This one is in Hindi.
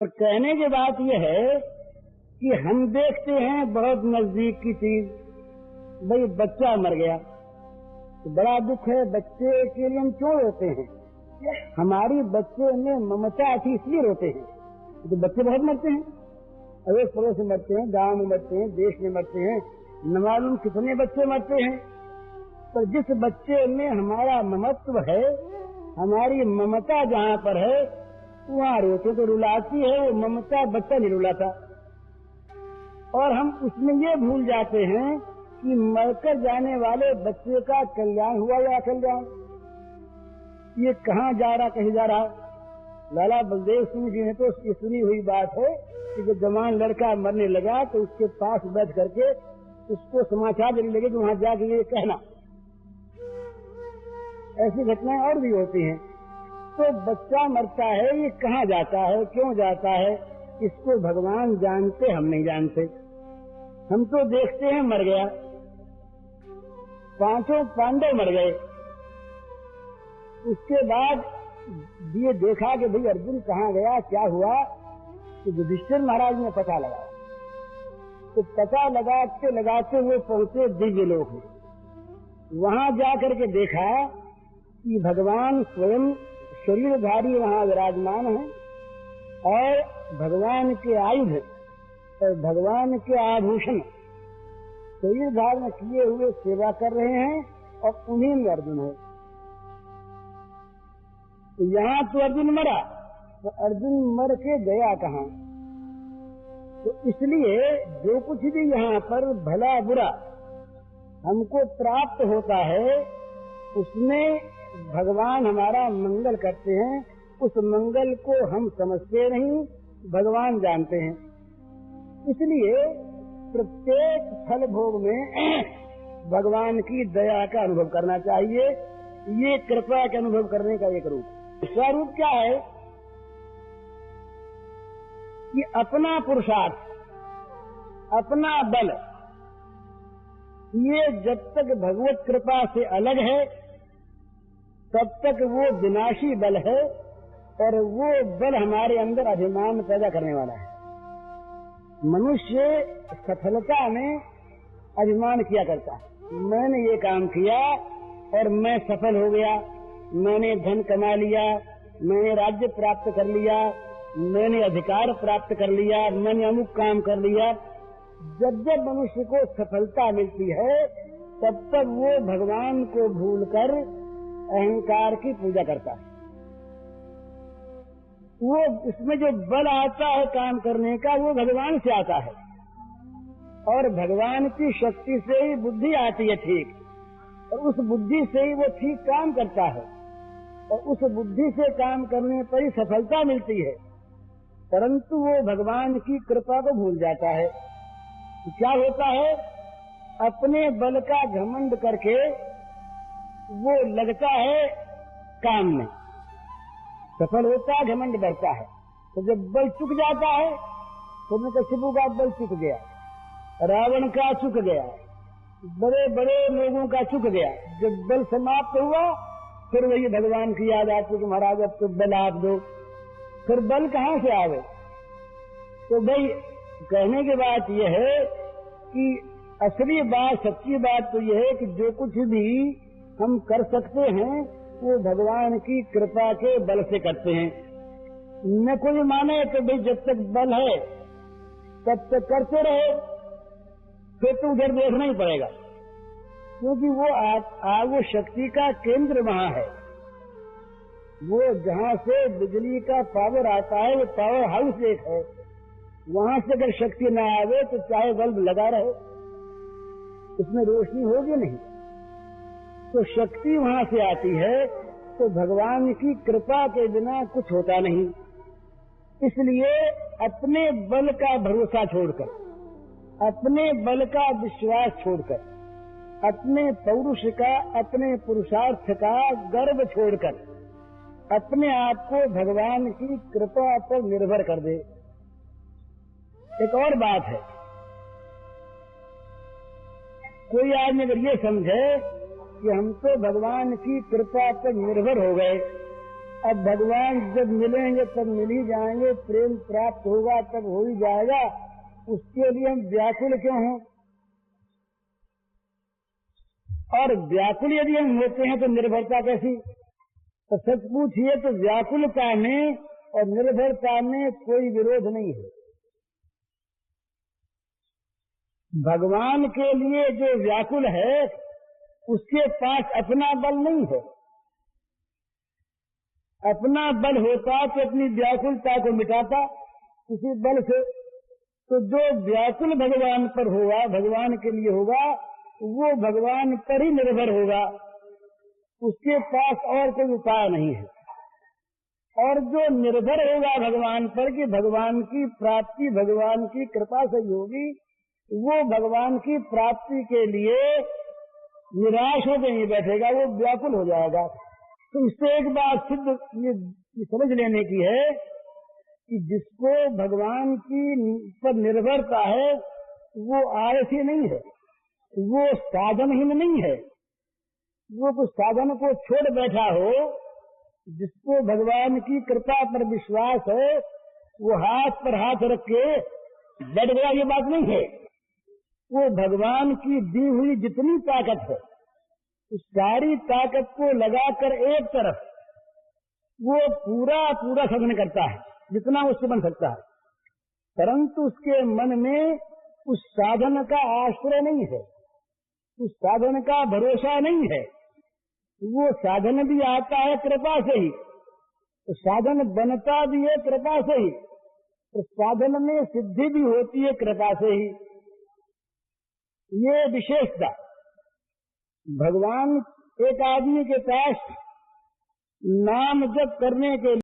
और कहने की बात यह है कि हम देखते हैं बहुत नजदीक की चीज, भाई बच्चा मर गया तो बड़ा दुख है, बच्चे के लिए हम क्यों रोते हैं? हमारी बच्चे में ममता थी इसलिए रोते हैं। तो बच्चे बहुत मरते हैं, अड़ोस पड़ोस में मरते हैं, गांव में मरते हैं, देश में मरते हैं, न मालूम कितने बच्चे मरते हैं। पर जिस बच्चे में हमारा ममत्व है, हमारी ममता जहाँ पर है वहाँ रोते तो रुलाती है, वो ममता बच्चा नहीं रुलाता। और हम उसमें ये भूल जाते हैं कि मरकर जाने वाले बच्चे का कल्याण हुआ या अकल्याण, ये कहाँ जा रहा कहीं जा रहा। लाला बलदेव सिंह जी ने तो ये सुनी हुई बात है कि जब जवान लड़का मरने लगा तो उसके पास बैठ करके उसको समाचार देने लगे कि वहां जाके ये कहना। ऐसी घटनाएं और भी होती हैं। तो बच्चा मरता है, ये कहाँ जाता है, क्यों जाता है, इसको भगवान जानते, हम नहीं जानते। हम तो देखते हैं मर गया, पांचों पांडव मर गए। उसके बाद ये देखा कि भाई अर्जुन कहाँ गया, क्या हुआ, तो युधिष्ठिर महाराज ने पता लगाया। तो पता लगाते लगाते वो पहुंचे दिव्य लोक में। वहां जाकर के देखा कि भगवान स्वयं शरीरधारी वहां विराजमान है और भगवान के आयुध और भगवान के आभूषण शरीर धारण किए हुए सेवा कर रहे हैं और उन्हीं में अर्जुन है। तो यहाँ तो अर्जुन मरा, तो अर्जुन मर के गया कहाँ? तो इसलिए जो कुछ भी यहाँ पर भला बुरा हमको प्राप्त होता है उसमें भगवान हमारा मंगल करते हैं। उस मंगल को हम समझते नहीं, भगवान जानते हैं। इसलिए प्रत्येक फल भोग में भगवान की दया का अनुभव करना चाहिए। ये कृपा के अनुभव करने का एक रूप। स्वरूप क्या है कि अपना पुरुषार्थ, अपना बल, ये जब तक भगवत कृपा से अलग है तब तक वो विनाशी बल है और वो बल हमारे अंदर अभिमान पैदा करने वाला है। मनुष्य सफलता में अभिमान किया करता है, मैंने ये काम किया और मैं सफल हो गया, मैंने धन कमा लिया, मैंने राज्य प्राप्त कर लिया, मैंने अधिकार प्राप्त कर लिया, मैंने अमुक काम कर लिया। जब जब मनुष्य को सफलता मिलती है तब तक वो भगवान को भूलकर अहंकार की पूजा करता है। वो उसमें जो बल आता है काम करने का वो भगवान से आता है और भगवान की शक्ति से ही बुद्धि आती है ठीक, और उस बुद्धि से ही वो ठीक काम करता है और उस बुद्धि से काम करने पर ही सफलता मिलती है। परंतु वो भगवान की कृपा को भूल जाता है। तो क्या होता है, अपने बल का घमंड करके वो लगता है काम में, सफल होता है, घमंड बढ़ता है। तो जब बल चुक जाता है तो कश्यप का बल चुक गया, रावण का चुक गया, बड़े बड़े लोगों का चुक गया। जब बल समाप्त हुआ फिर वही भगवान की याद आती कि महाराज अब तो बल आप दो। फिर बल कहाँ से आवे? तो भाई कहने की बात यह है कि असली बात, सच्ची बात तो यह है कि जो कुछ भी हम कर सकते हैं वो भगवान की कृपा के बल से करते हैं। न कोई माने तो भाई जब तक बल है तब तक करते रहे, फिर तो उधर देखना ही पड़ेगा, क्योंकि वो शक्ति का केंद्र वहां है। वो जहां से बिजली का पावर आता है वो पावर हाउस एक है, वहां से अगर शक्ति न आवे तो चाहे बल्ब लगा रहे उसमें रोशनी होगी नहीं। तो शक्ति वहां से आती है, तो भगवान की कृपा के बिना कुछ होता नहीं। इसलिए अपने बल का भरोसा छोड़कर, अपने बल का विश्वास छोड़कर, अपने पौरुष का, अपने पुरुषार्थ का गर्व छोड़कर अपने आप को भगवान की कृपा पर निर्भर कर दे। एक और बात है, कोई आदमी अगर ये समझे कि हम तो भगवान की कृपा पर निर्भर हो गए अब भगवान जब मिलेंगे तब मिल ही जाएंगे, प्रेम प्राप्त होगा तब हो ही जाएगा, उसके लिए हम व्याकुल क्यों हों? और व्याकुल यदि हम होते हैं तो निर्भरता कैसी? तो सच पूछिए तो व्याकुलता में और निर्भरता में कोई विरोध नहीं है। भगवान के लिए जो व्याकुल है उसके पास अपना बल नहीं है। अपना बल होता तो अपनी व्याकुलता को मिटाता किसी बल से। तो जो व्याकुल भगवान पर होगा, भगवान के लिए होगा, वो भगवान पर ही निर्भर होगा, उसके पास और कोई उपाय नहीं है। और जो निर्भर होगा भगवान पर कि भगवान की प्राप्ति भगवान की कृपा से होगी, वो भगवान की प्राप्ति के लिए निराश होकर नहीं बैठेगा, वो व्याकुल हो जाएगा। तो इससे एक बात सिद्ध ये समझ लेने की है कि जिसको भगवान की पर निर्भरता है वो आलसी नहीं है, वो साधनहीन नहीं है, वो कुछ साधन को छोड़ बैठा हो। जिसको भगवान की कृपा पर विश्वास है वो हाथ पर हाथ रख के बैठ गया, ये बात नहीं है। वो भगवान की दी हुई जितनी ताकत है उस सारी ताकत को लगाकर एक तरफ वो पूरा पूरा साधन करता है जितना उससे बन सकता है, परंतु उसके मन में उस साधन का आश्रय नहीं है, उस साधन का भरोसा नहीं है। वो साधन भी आता है कृपा से ही, तो साधन बनता भी है कृपा से ही, तो साधन में सिद्धि भी होती है कृपा से ही। ये विशेषता भगवान एक आदमी के पास नाम जप करने के